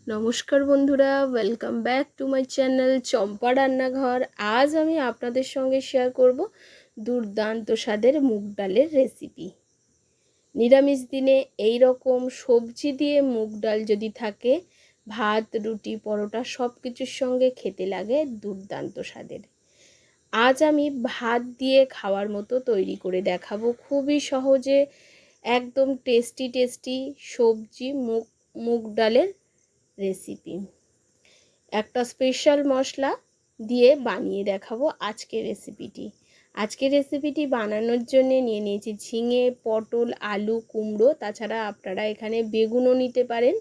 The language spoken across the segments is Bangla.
নমস্কার বন্ধুরা, welcome back to my channel Champa Rannaghar. আজ আমি আপনাদের সঙ্গে শেয়ার করব দুর্দান্ত স্বাদের মুগ ডালের রেসিপি। নিরামিষ দিনে এই রকম সবজি দিয়ে মুগ ডাল যদি থাকে, ভাত, রুটি, পরোটা সব কিছুর সঙ্গে খেতে লাগে দুর্দান্ত স্বাদের। আজ আমি ভাত দিয়ে খাওয়ার মতো তৈরি করে দেখাবো, খুবই সহজে একদম টেস্টি সবজি মুগ ডালের রেসিপি। একটা স্পেশাল মশলা দিয়ে বানিয়ে দেখাবো আজকের রেসিপিটি বানানোর জন্য নিয়ে নিয়েছি ঝিঙে, পটল, আলু, কুমড়ো। তাছাড়া আপনারা এখানে বেগুনও নিতে পারেন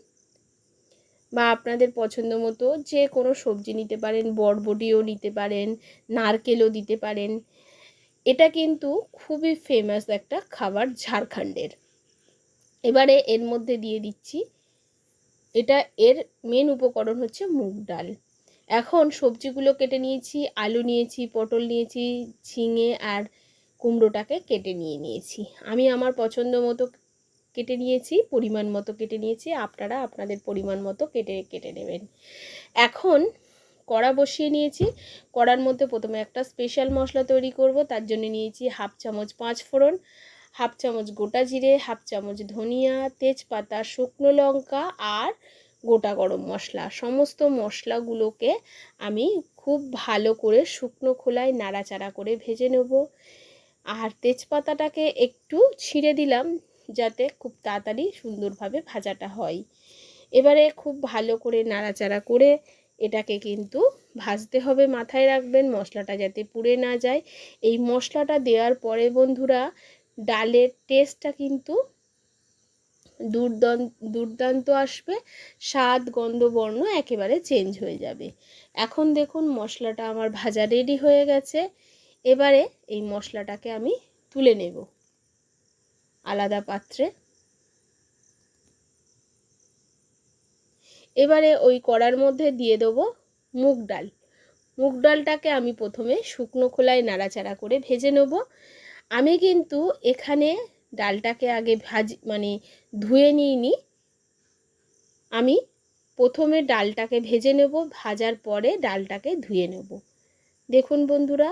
বা আপনাদের পছন্দ মতো যে কোনো সবজি নিতে পারেন, বরবটিও নিতে পারেন, নারকেলও দিতে পারেন। এটা কিন্তু খুবই ফেমাস একটা খাবার ঝাড়খণ্ডের। এবারে এর মধ্যে দিয়ে দিচ্ছি, এর মেন উপকরণ হচ্ছে মুগ ডাল। এখন সবজিগুলো কেটে নিয়েছি, আলু নিয়েছি, পটল নিয়েছি, ঝিঙে আর কুমড়োটাকে কেটে নিয়েছি। আমি আমার পছন্দ মতো কেটে নিয়েছি, পরিমাণ মতো কেটে নিয়েছি। আপনারা আপনাদের পরিমাণ মতো কেটে নেবেন। এখন কড়া বসিয়ে নিয়েছি। কড়ার মধ্যে প্রথমে একটা স্পেশাল মশলা তৈরি করব। তার জন্য নিয়েছি 1/2 চামচ 5 ফোড়ন, 1/2 চামচ গোটা জিরে, 1/2 চামচ ধনিয়া, তেজপাতা, শুকনো লঙ্কা আর গোটা গরম মশলা। সমস্ত মশলাগুলোকে আমি খুব ভালো করে শুকনো খোলায় নাড়াচাড়া করে ভেজে নেব। আর তেজপাতাটাকে একটু ছিঁড়ে দিলাম যাতে খুব তাড়াতাড়ি সুন্দরভাবে ভাজাটা হয়। এবারে খুব ভালো করে নাড়াচাড়া করে এটাকে কিন্তু ভাজতে হবে। মাথায় রাখবেন মশলাটা যাতে পুড়ে না যায়। এই মশলাটা দেওয়ার পরে বন্ধুরা ডালের টেস্টটা কিন্তু দুর্দান্ত আসবে, স্বাদ, গন্ধ, বর্ণ একেবারে চেঞ্জ হয়ে যাবে। এখন দেখুন মশলাটা আমার ভাজা রেডি হয়ে গেছে। এবারে এই মশলাটাকে আমি তুলে নেব আলাদা পাত্রে। এবারে ওই কড়ার মধ্যে দিয়ে দেবো মুগ ডালটাকে আমি প্রথমে শুকনো খোলায় নাড়াচাড়া করে ভেজে নেব। আমি কিন্তু এখানে ডালটাকে আগে ধুয়ে নিইনি। আমি প্রথমে ডালটাকে ভেজে নেব, ভাজার পরে ডালটাকে ধুয়ে নেব। দেখুন বন্ধুরা,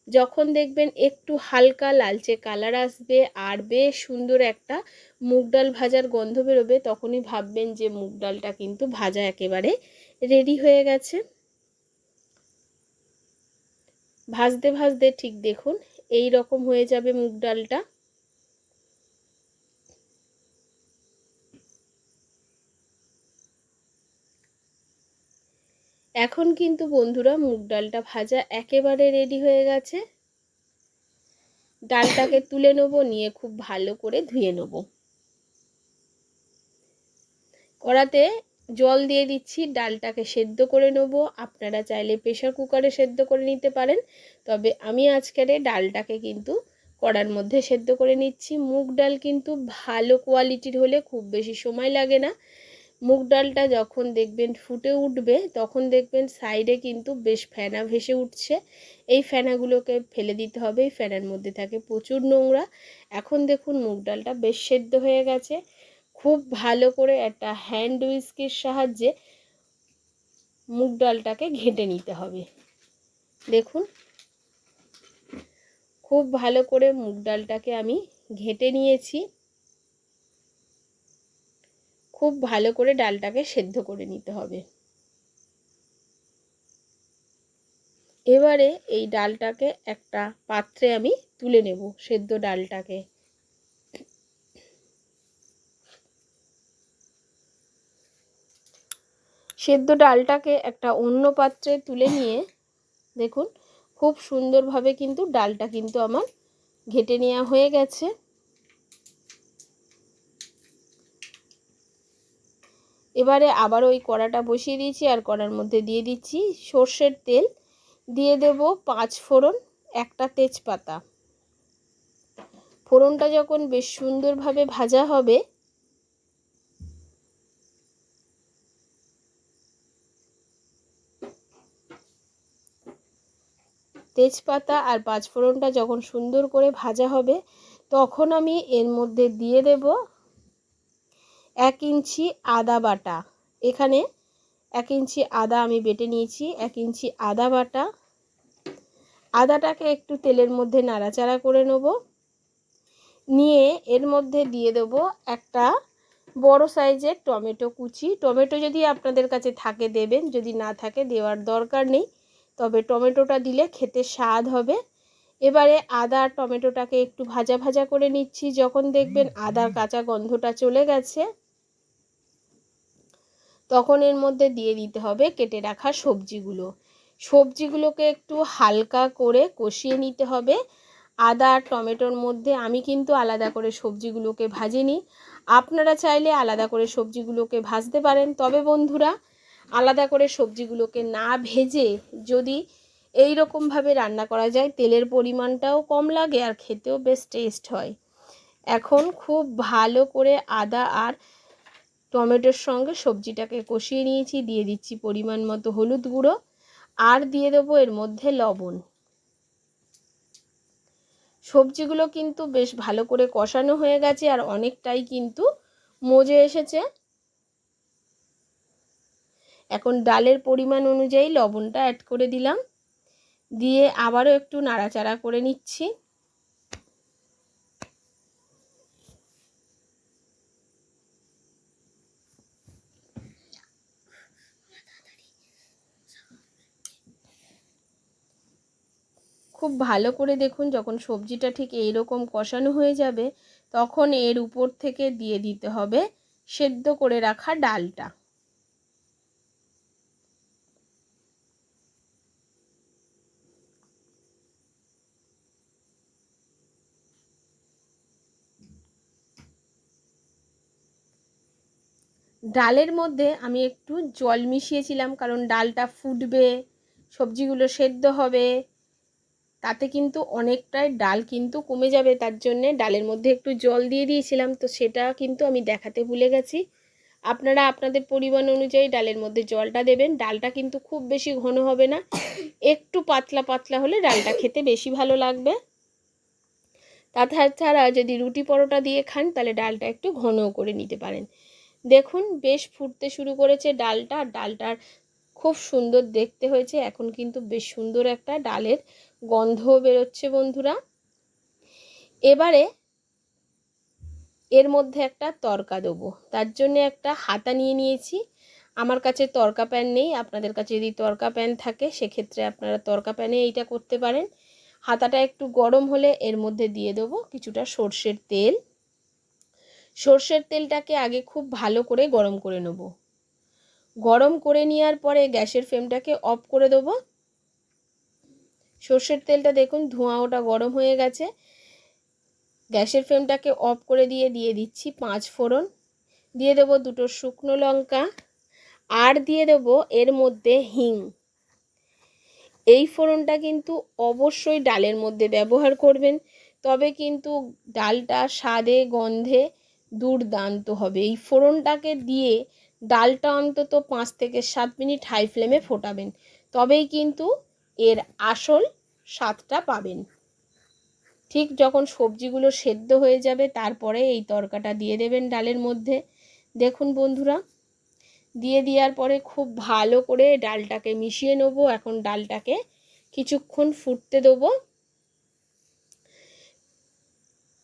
যখন দেখবেন একটু হালকা লালচে কালার আসবে আর বেশ সুন্দর একটা মুগ ডাল ভাজার গন্ধ বেরোবে, তখনই ভাববেন যে মুগ ডালটা কিন্তু ভাজা একেবারে রেডি হয়ে গেছে। ভাজতে ভাজতে ঠিক দেখুন এই রকম হয়ে যাবে মুগ ডালটা। এখন কিন্তু বন্ধুরা মুগ ডালটা ভাজা একেবারে রেডি হয়ে গেছে। ডালটাকে তুলে নেব, নিয়ে খুব ভালো করে ধুয়ে নেব। কড়াতে জল দিয়ে দিচ্ছি, ডালটাকে সেদ্ধ করে নেব। আপনারা চাইলে প্রেসার কুকারে সেদ্ধ করে নিতে পারেন, তবে আমি আজকের ডালটাকে কিন্তু কড়ার মধ্যে সেদ্ধ করে নিচ্ছি। মুগ ডাল কিন্তু ভালো কোয়ালিটির হলে খুব বেশি সময় লাগে না। মুগ ডালটা যখন দেখবেন ফুটে উঠবে, তখন দেখবেন সাইডে কিন্তু বেশ ফেনা ভেসে উঠছে। এই ফেনাগুলোকে ফেলে দিতে হবে, এই ফেনার মধ্যে থাকে প্রচুর নোংরা। এখন দেখুন মুগ ডালটা বেশ সেদ্ধ হয়ে গেছে। খুব ভালো করে একটা হ্যান্ড উইস্কের সাহায্যে মুগ ডালটাকে ঘেঁটে নিতে হবে। দেখুন খুব ভালো করে মুগ ডালটাকে আমি ঘেঁটে নিয়েছি। খুব ভালো করে ডালটাকে সেদ্ধ করে নিতে হবে। এবারে এই ডালটাকে একটা পাত্রে আমি তুলে নেব, সেদ্ধ ডালটাকে। সেদ্ধ ডালটাকে একটা অন্য পাত্রে তুলে নিয়ে দেখুন খুব সুন্দরভাবে কিন্তু ডালটা কিন্তু আমার ঘেঁটে নেওয়া হয়ে গেছে। এবারে আবার ওই কড়াটা বসিয়ে দিয়েছি, আর কড়ার মধ্যে দিয়ে দিচ্ছি সর্ষের তেল, দিয়ে দেব 5 ফোড়ন, একটা তেজপাতা। ফোড়নটা যখন বেশ সুন্দরভাবে ভাজা হবে, তেজপাতা আর 5 ফোড়নটা যখন সুন্দর করে ভাজা হবে, তখন আমি এর মধ্যে দিয়ে দেব 1 ইঞ্চি আদা বাটা। এখানে 1 ইঞ্চি আদা আমি বেটে নিয়েছি, 1 ইঞ্চি আদা বাটা। আদাটাকে একটু তেলের মধ্যে নাড়াচাড়া করে নেব। নিয়ে এর মধ্যে দিয়ে দেব একটা বড় সাইজের টমেটো কুচি। টমেটো যদি আপনাদের কাছে থাকে দেবেন, যদি না থাকে দেওয়ার দরকার নেই, তবে টমেটোটা দিলে খেতে স্বাদ হবে। এবারে আদা আর টমেটোটাকে একটু ভাজা ভাজা করে নিচ্ছি। যখন দেখবেন আদার কাঁচা গন্ধটা চলে গেছে, তখন এর মধ্যে দিয়ে দিতে হবে কেটে রাখা সবজিগুলো। সবজিগুলোকে একটু হালকা করে কষিয়ে নিতে হবে আদা আর টমেটোর মধ্যে। আমি কিন্তু আলাদা করে সবজিগুলোকে ভাজিনি, আপনারা চাইলে আলাদা করে সবজিগুলোকে ভাজতে পারেন। তবে বন্ধুরা, আলাদা করে সবজিগুলোকে না ভেজে যদি এই রকমভাবে রান্না করা যায়, তেলের পরিমাণটাও কম লাগে আর খেতেও বেশ টেস্ট হয়। এখন খুব ভালো করে আদা আর টমেটোর সঙ্গে সবজিটাকে কষিয়ে নিয়েছি। দিয়ে দিচ্ছি পরিমাণ মতো হলুদ গুঁড়ো, আর দিয়ে দেবো এর মধ্যে লবণ। সবজিগুলো কিন্তু বেশ ভালো করে কষানো হয়ে গেছে আর অনেকটাই কিন্তু মজে এসেছে। এখন ডালের পরিমাণ অনুযায়ী লবণটা অ্যাড করে দিলাম, দিয়ে আবারও একটু নাড়াচাড়া করে নিচ্ছি। খুব ভালো করে দেখুন, যখন সবজিটা ঠিক এইরকম কষানো হয়ে যাবে, তখন এর উপর থেকে দিয়ে দিতে হবে সেদ্ধ করে রাখা ডালটা। ডালের মধ্যে আমি একটু জল মিশিয়েছিলাম, কারণ ডালটা ফুটবে, সবজিগুলো সেদ্ধ হবে, তাতে কিন্তু অনেকটাই ডাল কিন্তু কমে যাবে। তার জন্যে ডালের মধ্যে একটু জল দিয়ে দিয়েছিলাম, তো সেটা কিন্তু আমি দেখাতে ভুলে গেছি। আপনারা আপনাদের পরিমাণ অনুযায়ী ডালের মধ্যে জলটা দেবেন। ডালটা কিন্তু খুব বেশি ঘন হবে না, একটু পাতলা পাতলা হলে ডালটা খেতে বেশি ভালো লাগবে। তাছাড়া যদি রুটি পরোটা দিয়ে খান, তাহলে ডালটা একটু ঘনও করে নিতে পারেন। দেখুন বেশ ফুটতে শুরু করেছে ডালটা, ডালটার খুব সুন্দর দেখতে হয়েছে। এখন কিন্তু বেশ সুন্দর একটা ডালের গন্ধও বেরোচ্ছে বন্ধুরা। এবারে এর মধ্যে একটা তড়কা দেবো, তার জন্য একটা হাতা নিয়ে নিয়েছি। আমার কাছে তড়কা প্যান নেই, আপনাদের কাছে যদি তড়কা প্যান থাকে সেক্ষেত্রে আপনারা তড়কা প্যানে এইটা করতে পারেন। হাতাটা একটু গরম হলে এর মধ্যে দিয়ে দেবো কিছুটা সর্ষের তেল। সর্ষের তেলটাকে আগে খুব ভালো করে গরম করে নেব। গরম করে নেওয়ার পরে গ্যাসের ফ্লেমটাকে অফ করে দেবো। সর্ষের তেলটা দেখুন ধোঁয়া ওটা গরম হয়ে গেছে। গ্যাসের ফ্লেমটাকে অফ করে দিয়ে দিচ্ছি 5 ফোড়ন, দিয়ে দেবো 2টো শুকনো লঙ্কা, আর দিয়ে দেবো এর মধ্যে হিং। এই ফোড়নটা কিন্তু অবশ্যই ডালের মধ্যে ব্যবহার করবেন, তবে কিন্তু ডালটা স্বাদে গন্ধে দুর্দান্ত হবে। এই ফোড়নটাকে দিয়ে ডালটা অন্তত 5 থেকে 7 মিনিট হাই ফ্লেমে ফোটাবেন, তবেই কিন্তু এর আসল স্বাদটা পাবেন। ঠিক যখন সবজিগুলো সেদ্ধ হয়ে যাবে, তারপরে এই তড়কাটা দিয়ে দেবেন ডালের মধ্যে। দেখুন বন্ধুরা, দিয়ে দেওয়ার পরে খুব ভালো করে ডালটাকে মিশিয়ে নেব। এখন ডালটাকে কিছুক্ষণ ফুটতে দেবো।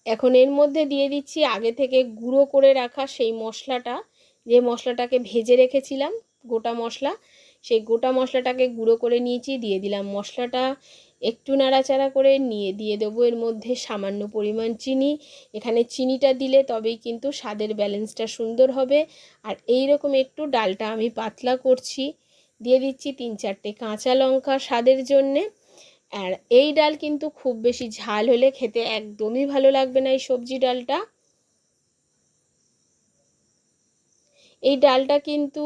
এখন এর মধ্যে দিয়ে দিচ্ছি আগে থেকে গুঁড়ো করে রাখা সেই মশলাটা, যে মশলাটাকে ভেজে রেখেছিলাম গোটা মশলা, সেই গোটা মশলাটাকে গুঁড়ো করে নিয়েছি। দিয়ে দিলাম মশলাটা, একটু নাড়াচাড়া করে নিয়ে দিয়ে দেবো এর মধ্যে সামান্য পরিমাণ চিনি। এখানে চিনিটা দিলে তবেই কিন্তু স্বাদের ব্যালেন্সটা সুন্দর হবে। আর এই রকম একটু ডালটা আমি পাতলা করছি। দিয়ে দিচ্ছি 3-4টে কাঁচা লঙ্কা স্বাদের জন্যে। আর এই ডাল কিন্তু খুব বেশি ঝাল হলে খেতে একদমই ভালো লাগবে না এই সবজি ডালটা। এই ডালটা কিন্তু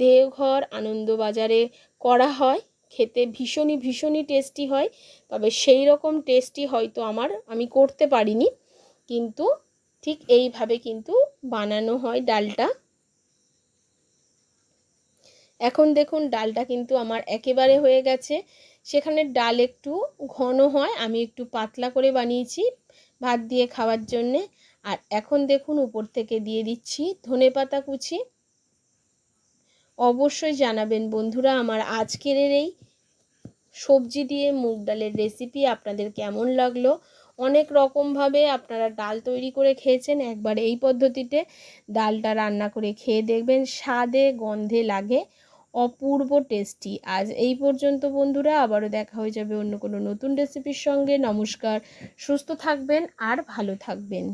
দেওঘর আনন্দবাজারে করা হয়, খেতে ভীষণই ভীষণই টেস্টি হয়। তবে সেই রকম টেস্টি হয়তো আমি করতে পারিনি, কিন্তু ঠিক এইভাবে কিন্তু বানানো হয় ডালটা। এখন দেখুন ডালটা কিন্তু আমার একেবারে হয়ে গেছে। সেখানে ডাল একটু ঘন হয়, আমি একটু পাতলা করে বানিয়েছি ভাত দিয়ে খাওয়ার জন্যে। আর এখন দেখুন উপর থেকে দিয়ে দিচ্ছি ধনেপাতা কুচি। অবশ্যই জানাবেন বন্ধুরা আমার আজকের এই সবজি দিয়ে মুগ ডালের রেসিপি আপনাদের কেমন লাগলো। অনেক রকমভাবে আপনারা ডাল তৈরি করে খেয়েছেন, একবার এই পদ্ধতিতে ডালটা রান্না করে খেয়ে দেখবেন, স্বাদে গন্ধে লাগে অপূর্ব টেস্টি। আজ এই পর্যন্ত বন্ধুরা, আবারও দেখা হয়ে যাবে অন্য কোনো নতুন রেসিপির সঙ্গে। নমস্কার, সুস্থ থাকবেন আর ভালো থাকবেন।